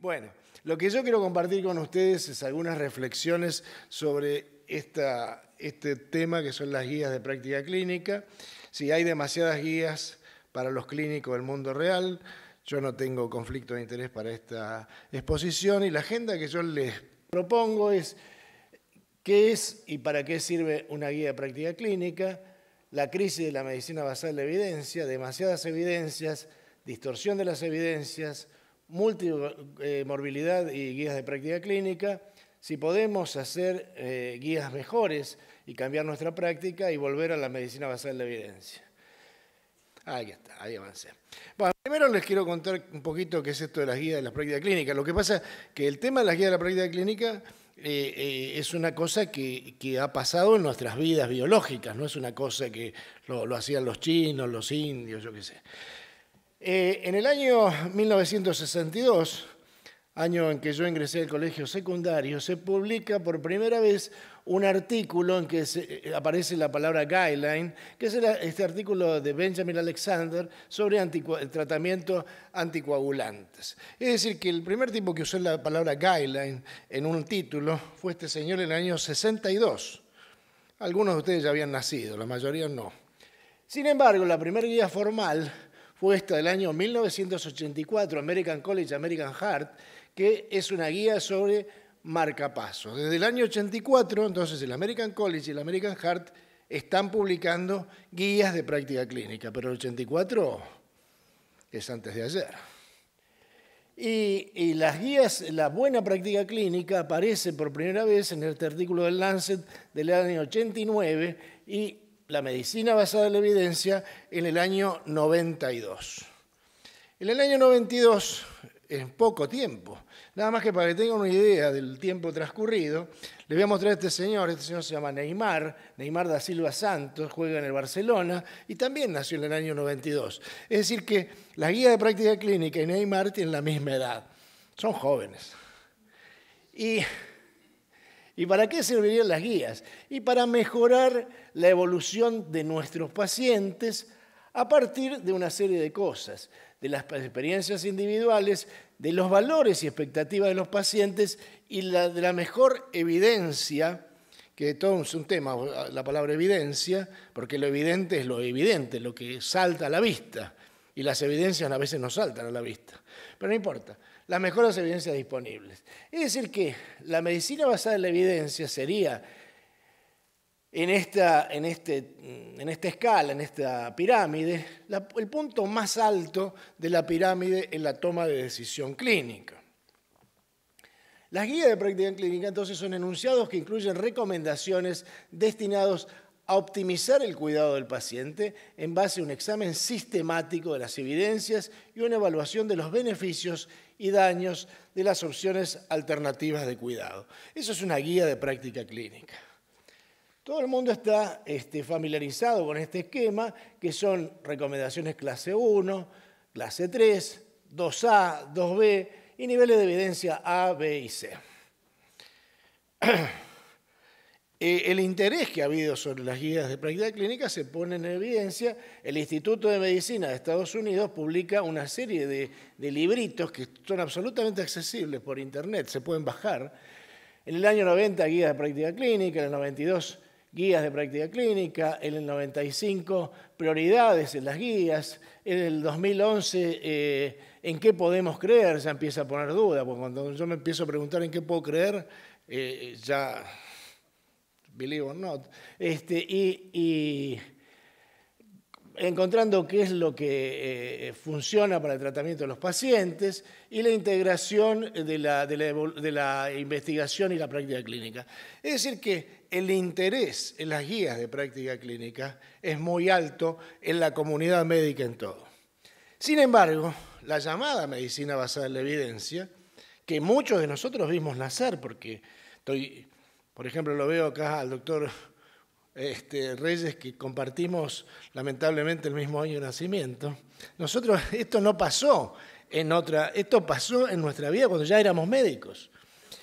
Bueno, lo que yo quiero compartir con ustedes es algunas reflexiones sobre este tema que son las guías de práctica clínica. Si hay demasiadas guías para los clínicos del mundo real, yo no tengo conflicto de interés para esta exposición y la agenda que yo les propongo es qué es y para qué sirve una guía de práctica clínica, la crisis de la medicina basada en la evidencia, demasiadas evidencias, distorsión de las evidencias, multimorbilidad y guías de práctica clínica, si podemos hacer guías mejores y cambiar nuestra práctica y volver a la medicina basada en la evidencia. Ahí está, ahí avancé. Bueno, primero les quiero contar un poquito qué es esto de las guías de la práctica clínica. Lo que pasa es que el tema de las guías de la práctica clínica es una cosa que ha pasado en nuestras vidas biológicas, no es una cosa que lo hacían los chinos, los indios, yo qué sé. En el año 1962, año en que yo ingresé al colegio secundario, se publica por primera vez un artículo en que aparece la palabra guideline, que es este artículo de Benjamin Alexander sobre el tratamiento anticoagulantes. Es decir, que el primer tipo que usó la palabra guideline en un título fue este señor en el año 62. Algunos de ustedes ya habían nacido, la mayoría no. Sin embargo, la primera guía formal fue esta del año 1984, American College American Heart, que es una guía sobre marcapasos. Desde el año 84, entonces, el American College y el American Heart están publicando guías de práctica clínica, pero el 84 es antes de ayer. Y las guías, la buena práctica clínica aparece por primera vez en este artículo del Lancet del año 89 y la medicina basada en la evidencia en el año 92. En el año 92, en poco tiempo, nada más que para que tengan una idea del tiempo transcurrido, les voy a mostrar a este señor se llama Neymar da Silva Santos, juega en el Barcelona y también nació en el año 92. Es decir que la guía de práctica clínica y Neymar tienen la misma edad, son jóvenes. ¿Y para qué servirían las guías? Y para mejorar la evolución de nuestros pacientes a partir de una serie de cosas, de las experiencias individuales, de los valores y expectativas de los pacientes y de la mejor evidencia, que todo es un tema, la palabra evidencia, porque lo evidente es lo evidente, lo que salta a la vista, y las evidencias a veces no saltan a la vista, pero no importa. Las mejores evidencias disponibles. Es decir que la medicina basada en la evidencia sería, en esta escala, en esta pirámide, el punto más alto de la pirámide en la toma de decisión clínica. Las guías de práctica clínica entonces son enunciados que incluyen recomendaciones destinados a optimizar el cuidado del paciente en base a un examen sistemático de las evidencias y una evaluación de los beneficios y daños de las opciones alternativas de cuidado. Eso es una guía de práctica clínica. Todo el mundo está familiarizado con este esquema, que son recomendaciones clase 1, clase 3, 2A, 2B y niveles de evidencia A, B y C. El interés que ha habido sobre las guías de práctica clínica se pone en evidencia. El Instituto de Medicina de Estados Unidos publica una serie de libritos que son absolutamente accesibles por internet, se pueden bajar. En el año 90, guías de práctica clínica, en el 92, guías de práctica clínica, en el 95, prioridades en las guías, en el 2011, ¿en qué podemos creer? Ya empieza a poner duda, porque cuando yo me empiezo a preguntar en qué puedo creer, ya... believe or not, y encontrando qué es lo que funciona para el tratamiento de los pacientes y la integración de la investigación y la práctica clínica. Es decir que el interés en las guías de práctica clínica es muy alto en la comunidad médica en todo. Sin embargo, la llamada medicina basada en la evidencia, que muchos de nosotros vimos nacer, porque por ejemplo, lo veo acá al doctor Reyes, que compartimos lamentablemente el mismo año de nacimiento. Nosotros, esto no pasó esto pasó en nuestra vida cuando ya éramos médicos.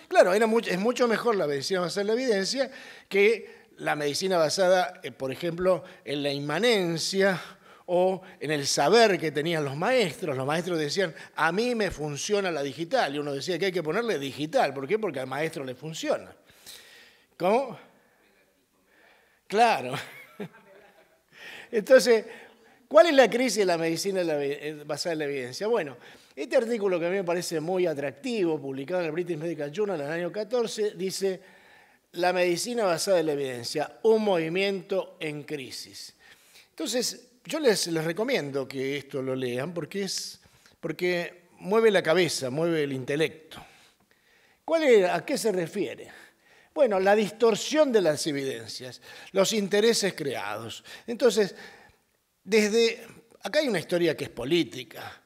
Claro, es mucho mejor la medicina basada en la evidencia que la medicina basada, por ejemplo, en la inmanencia o en el saber que tenían los maestros. Los maestros decían, a mí me funciona la digital, y uno decía que hay que ponerle digital. ¿Por qué? Porque al maestro le funciona. ¿Cómo? Claro. Entonces, ¿cuál es la crisis de la medicina basada en la evidencia? Bueno, este artículo que a mí me parece muy atractivo, publicado en el British Medical Journal en el año 14, dice: la medicina basada en la evidencia, un movimiento en crisis. Entonces, yo les recomiendo que esto lo lean porque mueve la cabeza, mueve el intelecto. ¿A qué se refiere? Bueno, la distorsión de las evidencias, los intereses creados. Entonces, acá hay una historia que es política.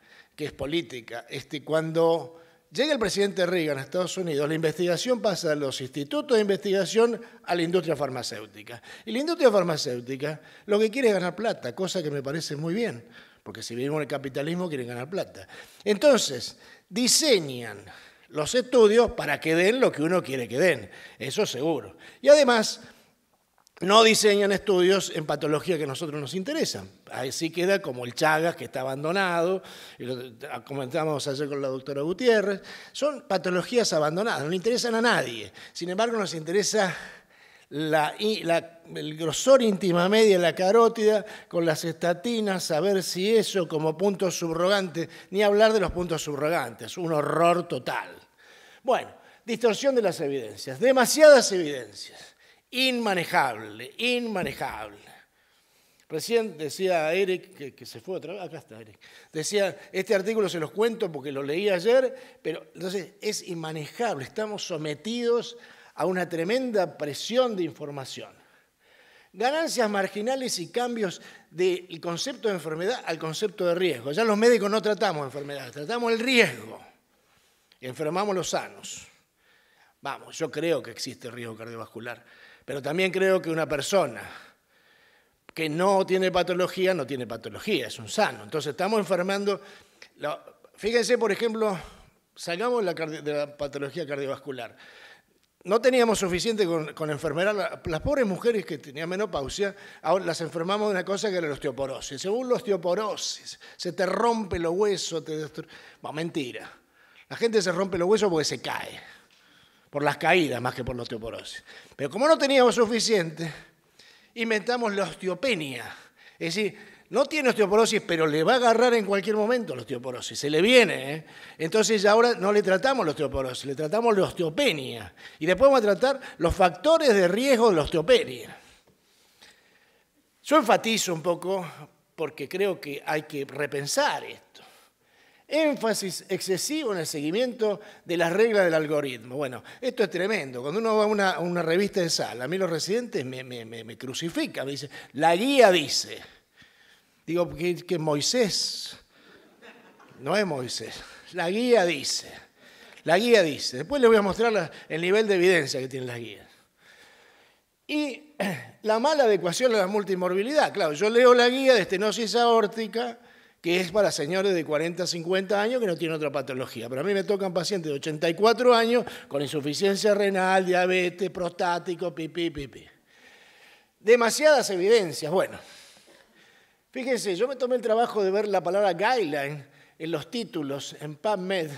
Cuando llega el presidente Reagan a Estados Unidos, la investigación pasa de los institutos de investigación a la industria farmacéutica. Y la industria farmacéutica lo que quiere es ganar plata, cosa que me parece muy bien, porque si vivimos en el capitalismo quieren ganar plata. Entonces, diseñan los estudios para que den lo que uno quiere que den, eso seguro. Y además, no diseñan estudios en patología que a nosotros nos interesan. Así queda como el Chagas, que está abandonado, y lo comentamos ayer con la doctora Gutiérrez. Son patologías abandonadas, no le interesan a nadie. Sin embargo, nos interesa el grosor íntima media de la carótida con las estatinas, saber si eso como punto subrogante, ni hablar de los puntos subrogantes, un horror total. Bueno, distorsión de las evidencias, demasiadas evidencias, inmanejable. Recién decía Eric, que se fue otra vez, acá está Eric, decía, este artículo se los cuento porque lo leí ayer, pero entonces es inmanejable, estamos sometidos a una tremenda presión de información. Ganancias marginales y cambios del concepto de enfermedad al concepto de riesgo. Ya los médicos no tratamos enfermedades, tratamos el riesgo. Enfermamos los sanos. Vamos, yo creo que existe riesgo cardiovascular, pero también creo que una persona que no tiene patología, es un sano. Entonces estamos enfermando. Fíjense, por ejemplo, salgamos de la patología cardiovascular. No teníamos suficiente con enfermar. Las pobres mujeres que tenían menopausia, ahora las enfermamos de una cosa que era la osteoporosis. Según la osteoporosis, se te rompe los huesos, Bueno, mentira. La gente se rompe los huesos porque se cae, por las caídas más que por la osteoporosis. Pero como no teníamos suficiente, inventamos la osteopenia. Es decir, no tiene osteoporosis, pero le va a agarrar en cualquier momento la osteoporosis. Se le viene, ¿eh? Entonces ahora no le tratamos la osteoporosis, le tratamos la osteopenia. Y después vamos a tratar los factores de riesgo de la osteopenia. Yo enfatizo un poco porque creo que hay que repensar esto. Énfasis excesivo en el seguimiento de las reglas del algoritmo. Bueno, esto es tremendo. Cuando uno va a una revista de sala, a mí los residentes me crucifican, me dicen, la guía dice. Digo, que Moisés, no es Moisés, la guía dice. La guía dice. Después les voy a mostrar el nivel de evidencia que tienen las guías. Y la mala adecuación a la multimorbilidad. Claro, yo leo la guía de estenosis aórtica, que es para señores de 40, 50 años que no tienen otra patología. Pero a mí me tocan pacientes de 84 años con insuficiencia renal, diabetes, prostático, pipí. Demasiadas evidencias. Bueno, fíjense, yo me tomé el trabajo de ver la palabra guideline en los títulos en PubMed,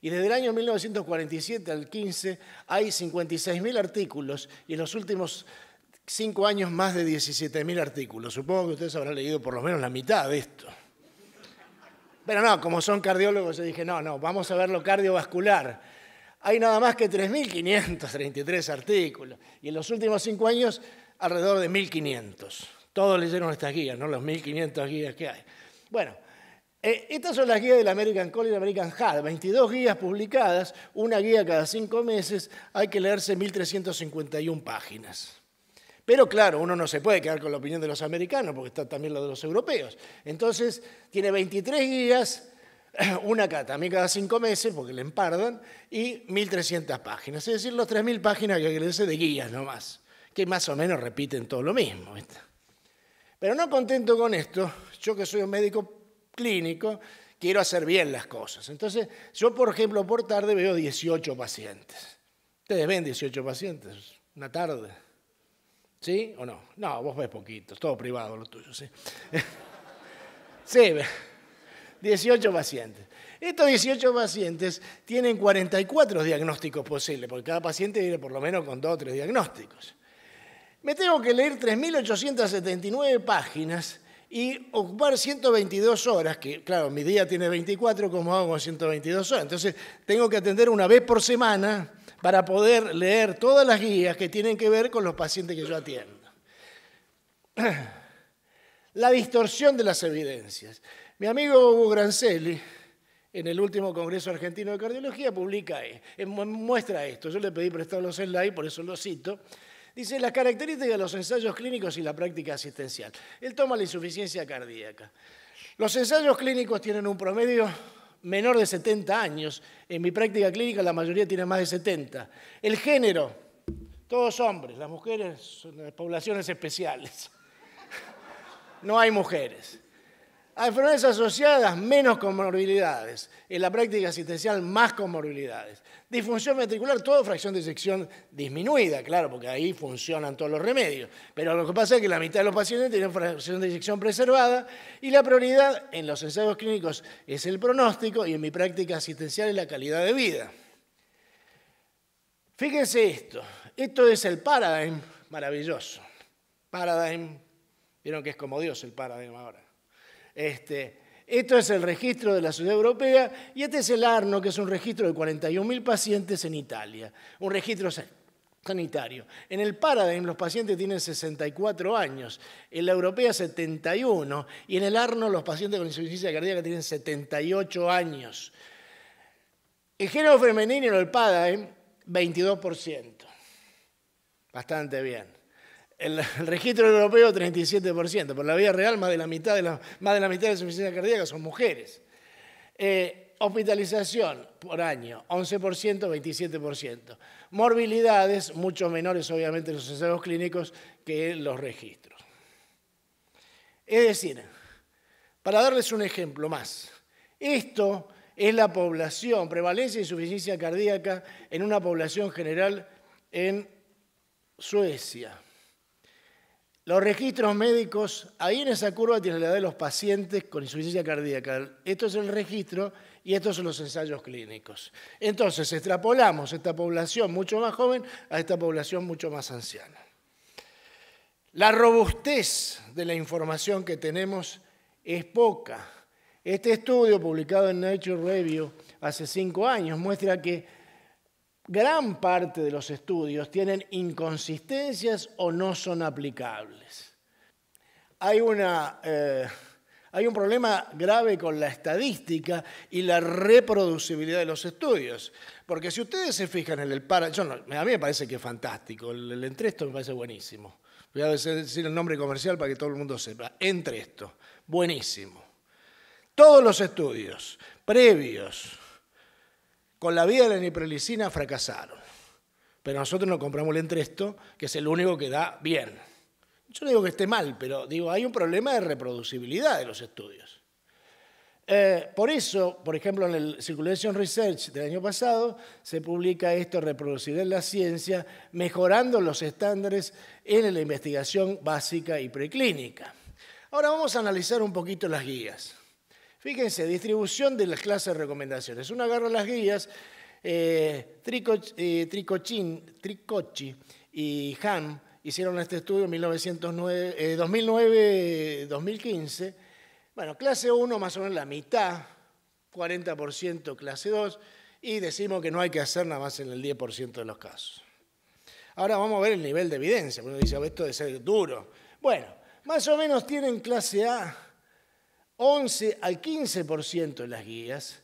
y desde el año 1947 al 15 hay 56.000 artículos, y en los últimos 5 años más de 17.000 artículos. Supongo que ustedes habrán leído por lo menos la mitad de esto. Pero no, como son cardiólogos, yo dije, no, vamos a ver lo cardiovascular. Hay nada más que 3.533 artículos, y en los últimos 5 años alrededor de 1.500. Todos leyeron estas guías, ¿no? Los 1.500 guías que hay. Bueno, estas son las guías del American College y American Heart. 22 guías publicadas, una guía cada 5 meses. Hay que leerse 1.351 páginas. Pero claro, uno no se puede quedar con la opinión de los americanos, porque está también la de los europeos. Entonces, tiene 23 guías, una también cada 5 meses, porque le empardan, y 1.300 páginas. Es decir, los 3.000 páginas que hay que leerse de guías nomás, que más o menos repiten todo lo mismo, ¿viste? Pero no contento con esto, yo que soy un médico clínico, quiero hacer bien las cosas. Entonces, yo, por ejemplo, por tarde veo 18 pacientes. ¿Ustedes ven 18 pacientes una tarde? ¿Sí o no? No, vos ves poquitos, todo privado lo tuyo, ¿sí? Sí, 18 pacientes. Estos 18 pacientes tienen 44 diagnósticos posibles, porque cada paciente viene por lo menos con 2 o 3 diagnósticos. Me tengo que leer 3.879 páginas y ocupar 122 horas, que claro, mi día tiene 24, ¿cómo hago con 122 horas? Entonces tengo que atender una vez por semana para poder leer todas las guías que tienen que ver con los pacientes que yo atiendo. La distorsión de las evidencias. Mi amigo Hugo Grancelli, en el último Congreso Argentino de Cardiología, muestra esto. Yo le pedí prestado los slides, por eso lo cito. Dice, las características de los ensayos clínicos y la práctica asistencial. Él toma la insuficiencia cardíaca. Los ensayos clínicos tienen un promedio menor de 70 años. En mi práctica clínica la mayoría tiene más de 70. El género, todos hombres, las mujeres son poblaciones especiales. No hay mujeres. A enfermedades asociadas, menos comorbilidades. En la práctica asistencial, más comorbilidades. Disfunción ventricular, todo fracción de eyección disminuida, claro, porque ahí funcionan todos los remedios. Pero lo que pasa es que la mitad de los pacientes tienen fracción de eyección preservada y la prioridad en los ensayos clínicos es el pronóstico y en mi práctica asistencial es la calidad de vida. Fíjense esto. Esto es el Paradigm maravilloso. Paradigm, vieron que es como Dios el Paradigm ahora. Esto es el registro de la Sociedad Europea y este es el ARNO, que es un registro de 41.000 pacientes en Italia, un registro sanitario. En el Paradigm los pacientes tienen 64 años, en la Europea 71 y en el ARNO los pacientes con insuficiencia cardíaca tienen 78 años. El género femenino en el Paradigm, 22%. Bastante bien. El registro europeo, 37%. Por la vida real, más de la mitad de la insuficiencia cardíaca son mujeres. Hospitalización por año, 11%, 27%. Morbilidades, mucho menores, obviamente, en los ensayos clínicos que en los registros. Es decir, para darles un ejemplo más, esto es la población, prevalencia de insuficiencia cardíaca en una población general en Suecia. Los registros médicos, ahí en esa curva tiene la edad de los pacientes con insuficiencia cardíaca. Esto es el registro y estos son los ensayos clínicos. Entonces, extrapolamos esta población mucho más joven a esta población mucho más anciana. La robustez de la información que tenemos es poca. Este estudio, publicado en Nature Review hace 5 años, muestra que gran parte de los estudios tienen inconsistencias o no son aplicables. Hay un problema grave con la estadística y la reproducibilidad de los estudios. Porque si ustedes se fijan en el Paradigm, a mí me parece que es fantástico, el Entresto me parece buenísimo. Voy a decir el nombre comercial para que todo el mundo sepa. Entresto, buenísimo. Todos los estudios previos con la vida de la niprolicina fracasaron. Pero nosotros no compramos el Entresto, que es el único que da bien. Yo no digo que esté mal, pero digo, hay un problema de reproducibilidad de los estudios. Por eso, por ejemplo, en el Circulation Research del año pasado, se publica esto, reproducibilidad en la ciencia, mejorando los estándares en la investigación básica y preclínica. Ahora vamos a analizar un poquito las guías. Fíjense, distribución de las clases de recomendaciones. Uno agarra las guías, Tricocci y Ham hicieron este estudio en 2009-2015. Bueno, clase 1 más o menos la mitad, 40% clase 2, y decimos que no hay que hacer nada más en el 10% de los casos. Ahora vamos a ver el nivel de evidencia, porque uno dice, esto debe ser duro. Bueno, más o menos tienen clase A 11 al 15% de las guías,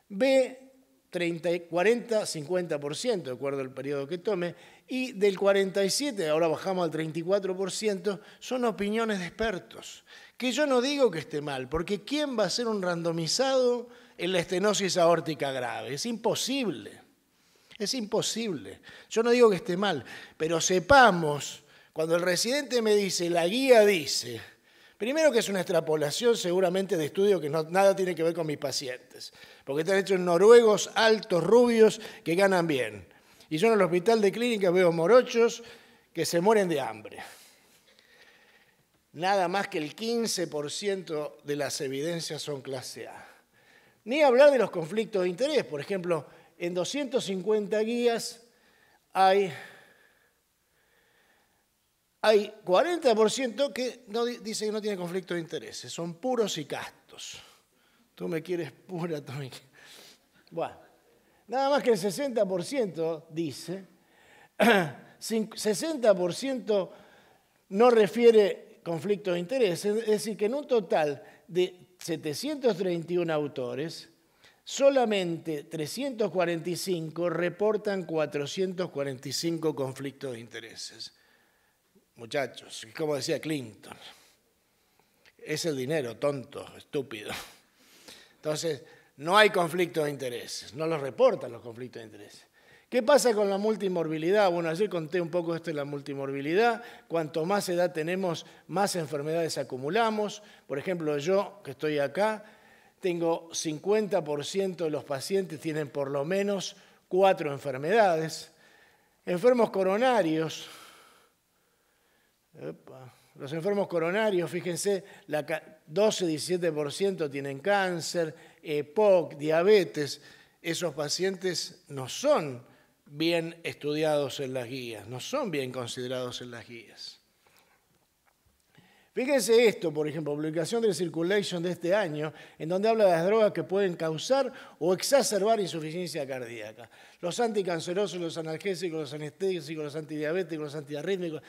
B 40, 50%, de acuerdo al periodo que tome, y del 47%, ahora bajamos al 34%, son opiniones de expertos. Que yo no digo que esté mal, porque ¿quién va a hacer un randomizado en la estenosis aórtica grave? Es imposible. Es imposible. Yo no digo que esté mal, pero sepamos, cuando el residente me dice, la guía dice, primero que es una extrapolación seguramente de estudio que nada tiene que ver con mis pacientes, porque están hechos noruegos, altos, rubios, que ganan bien. Y yo en el hospital de clínica veo morochos que se mueren de hambre. nada más que el 15% de las evidencias son clase A. Ni hablar de los conflictos de interés. Por ejemplo, en 250 guías hay 40% que dice que no tiene conflicto de intereses. Son puros y castos. Tú me quieres pura, tú me quieres... Bueno, nada más que el 60% dice, 60% no refiere conflicto de interés. Es decir, que en un total de 731 autores, solamente 345 reportan 445 conflictos de intereses. Muchachos, como decía Clinton, es el dinero, tonto, estúpido. Entonces, no hay conflicto de intereses, no los reportan los conflictos de intereses. ¿Qué pasa con la multimorbilidad? Bueno, ayer conté un poco esto de la multimorbilidad. Cuanto más edad tenemos, más enfermedades acumulamos. Por ejemplo, yo, que estoy acá, tengo 50% de los pacientes tienen por lo menos 4 enfermedades. Enfermos coronarios. Los enfermos coronarios, fíjense, 12-17% tienen cáncer, EPOC, diabetes. Esos pacientes no son bien estudiados en las guías, no son bien considerados en las guías. Fíjense esto, por ejemplo, publicación del Circulation de este año, en donde habla de las drogas que pueden causar o exacerbar insuficiencia cardíaca. Los anticancerosos, los analgésicos, los anestésicos, los antidiabéticos, los antiarrítmicos,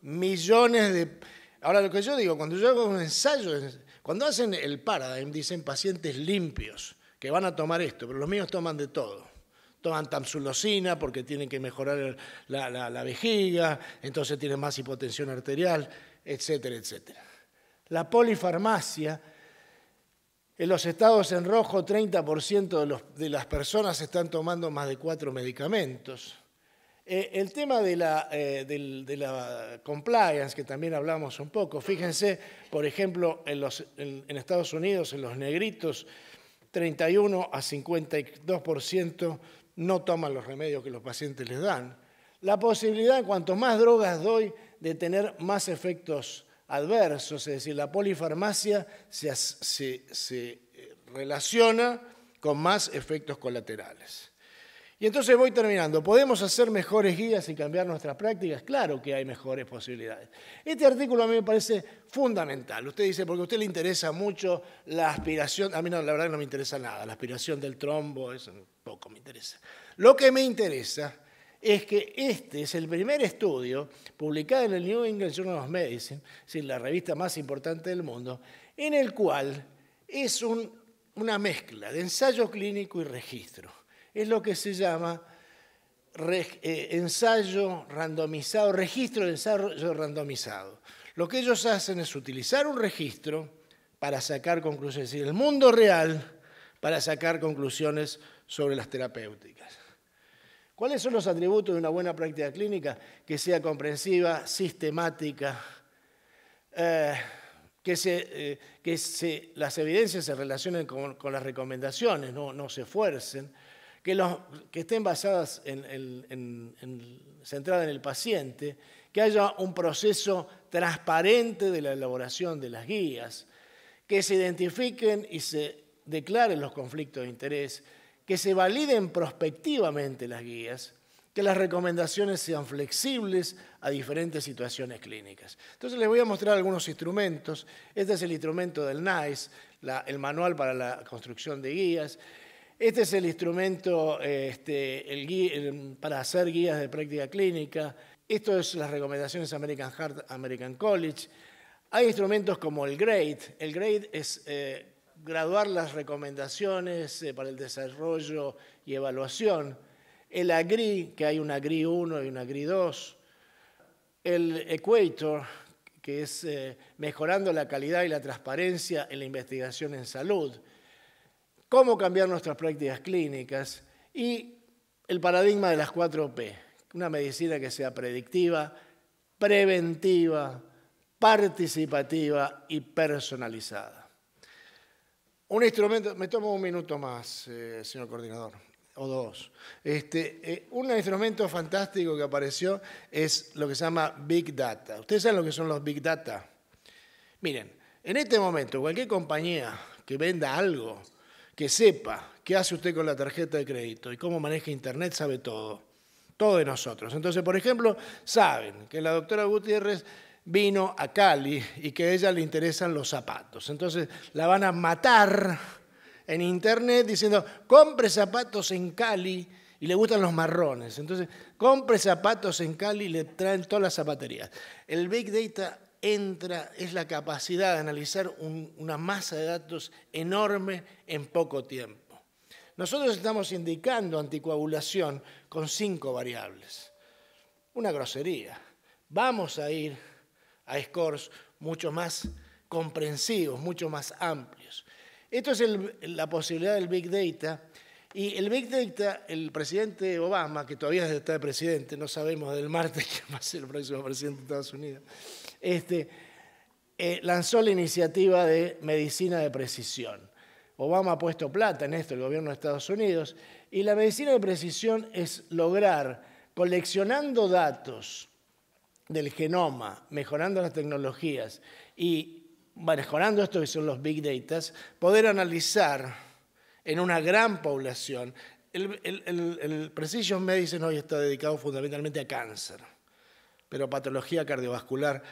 millones de... Ahora, lo que yo digo, cuando yo hago un ensayo, cuando hacen el Paradigm, dicen pacientes limpios, que van a tomar esto, pero los míos toman de todo. Toman tamsulosina porque tienen que mejorar la vejiga, entonces tienen más hipotensión arterial, etcétera, etcétera. La polifarmacia, en los estados en rojo, 30% de las personas están tomando más de 4 medicamentos. El tema de la compliance, que también hablamos un poco, fíjense, por ejemplo, en Estados Unidos, en los negritos, 31 a 52% no toman los remedios que los pacientes les dan. La posibilidad, cuanto más drogas doy, de tener más efectos adversos, es decir, la polifarmacia se relaciona con más efectos colaterales. Y entonces voy terminando. ¿Podemos hacer mejores guías y cambiar nuestras prácticas? Claro que hay mejores posibilidades. Este artículo a mí me parece fundamental. Usted dice, porque a usted le interesa mucho la aspiración, a mí no, la verdad no me interesa nada, la aspiración del trombo, eso poco me interesa. Lo que me interesa es que este es el primer estudio publicado en el New England Journal of Medicine, es decir, la revista más importante del mundo, en el cual es una mezcla de ensayo clínico y registro. Es lo que se llama ensayo randomizado, registro de ensayo randomizado. Lo que ellos hacen es utilizar un registro para sacar conclusiones, es decir, el mundo real para sacar conclusiones sobre las terapéuticas. ¿Cuáles son los atributos de una buena práctica clínica? Que sea comprensiva, sistemática, que las evidencias se relacionen con las recomendaciones, no se esfuercen, que estén basadas centradas en el paciente, que haya un proceso transparente de la elaboración de las guías, que se identifiquen y se declaren los conflictos de interés, que se validen prospectivamente las guías, que las recomendaciones sean flexibles a diferentes situaciones clínicas. Entonces les voy a mostrar algunos instrumentos. Este es el instrumento del NICE, el manual para la construcción de guías. Este es el instrumento para hacer guías de práctica clínica. Esto es las recomendaciones American Heart, American College. Hay instrumentos como el GRADE. El GRADE es graduar las recomendaciones para el desarrollo y evaluación. El AGRI, que hay un AGRI 1 y un AGRI 2. El Equator, que es mejorando la calidad y la transparencia en la investigación en salud. Cómo cambiar nuestras prácticas clínicas y el paradigma de las 4P, una medicina que sea predictiva, preventiva, participativa y personalizada. Un instrumento, me tomo un minuto más, señor coordinador, o dos. Un instrumento fantástico que apareció es lo que se llama Big Data. ¿Ustedes saben lo que son los Big Data? Miren, en este momento cualquier compañía que venda algo, que sepa qué hace usted con la tarjeta de crédito y cómo maneja Internet, sabe todo. Todo de nosotros. Entonces, por ejemplo, saben que la doctora Gutiérrez vino a Cali y que a ella le interesan los zapatos. Entonces, la van a matar en Internet diciendo, compre zapatos en Cali y le gustan los marrones. Entonces, compre zapatos en Cali y le traen todas las zapaterías. El Big Data es la capacidad de analizar una masa de datos enorme en poco tiempo. Nosotros estamos indicando anticoagulación con 5 variables. Una grosería. Vamos a ir a scores mucho más comprensivos, mucho más amplios. Esto es la posibilidad del Big Data. Y el Big Data, el presidente Obama, que todavía está de presidente, no sabemos del martes quién va a ser el próximo presidente de Estados Unidos, lanzó la iniciativa de medicina de precisión. Obama ha puesto plata en esto, el gobierno de Estados Unidos, y la medicina de precisión es lograr, coleccionando datos del genoma, mejorando las tecnologías y mejorando esto que son los Big Data, poder analizar en una gran población. El Precision Medicine hoy está dedicado fundamentalmente a cáncer, pero patología cardiovascular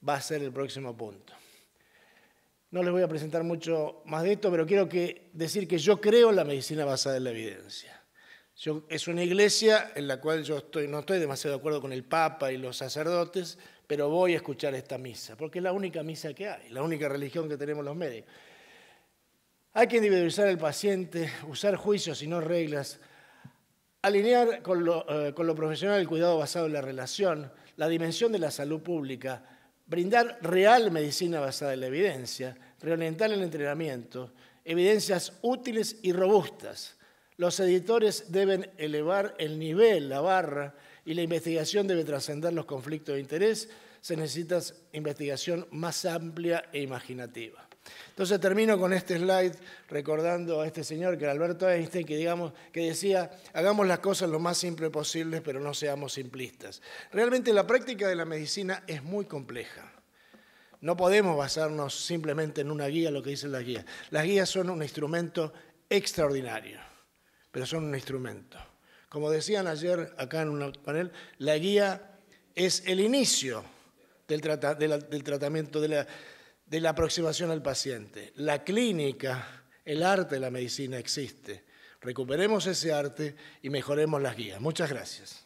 va a ser el próximo punto. No les voy a presentar mucho más de esto, pero quiero decir que yo creo en la medicina basada en la evidencia. Es una iglesia en la cual no estoy demasiado de acuerdo con el Papa y los sacerdotes, pero voy a escuchar esta misa, porque es la única misa que hay, la única religión que tenemos los médicos. Hay que individualizar al paciente, usar juicios y no reglas, alinear con lo profesional el cuidado basado en la relación, la dimensión de la salud pública, brindar real medicina basada en la evidencia, reorientar el entrenamiento, evidencias útiles y robustas. Los editores deben elevar el nivel, la barra, y la investigación debe trascender los conflictos de interés. Se necesita investigación más amplia e imaginativa. Entonces termino con este slide recordando a este señor que era Alberto Einstein, que decía, hagamos las cosas lo más simple posible, pero no seamos simplistas. Realmente la práctica de la medicina es muy compleja. No podemos basarnos simplemente en una guía, lo que dicen las guías. Las guías son un instrumento extraordinario, pero son un instrumento. Como decían ayer acá en un panel, la guía es el inicio del tratamiento, de la aproximación al paciente. La clínica, el arte de la medicina existe. Recuperemos ese arte y mejoremos las guías. Muchas gracias.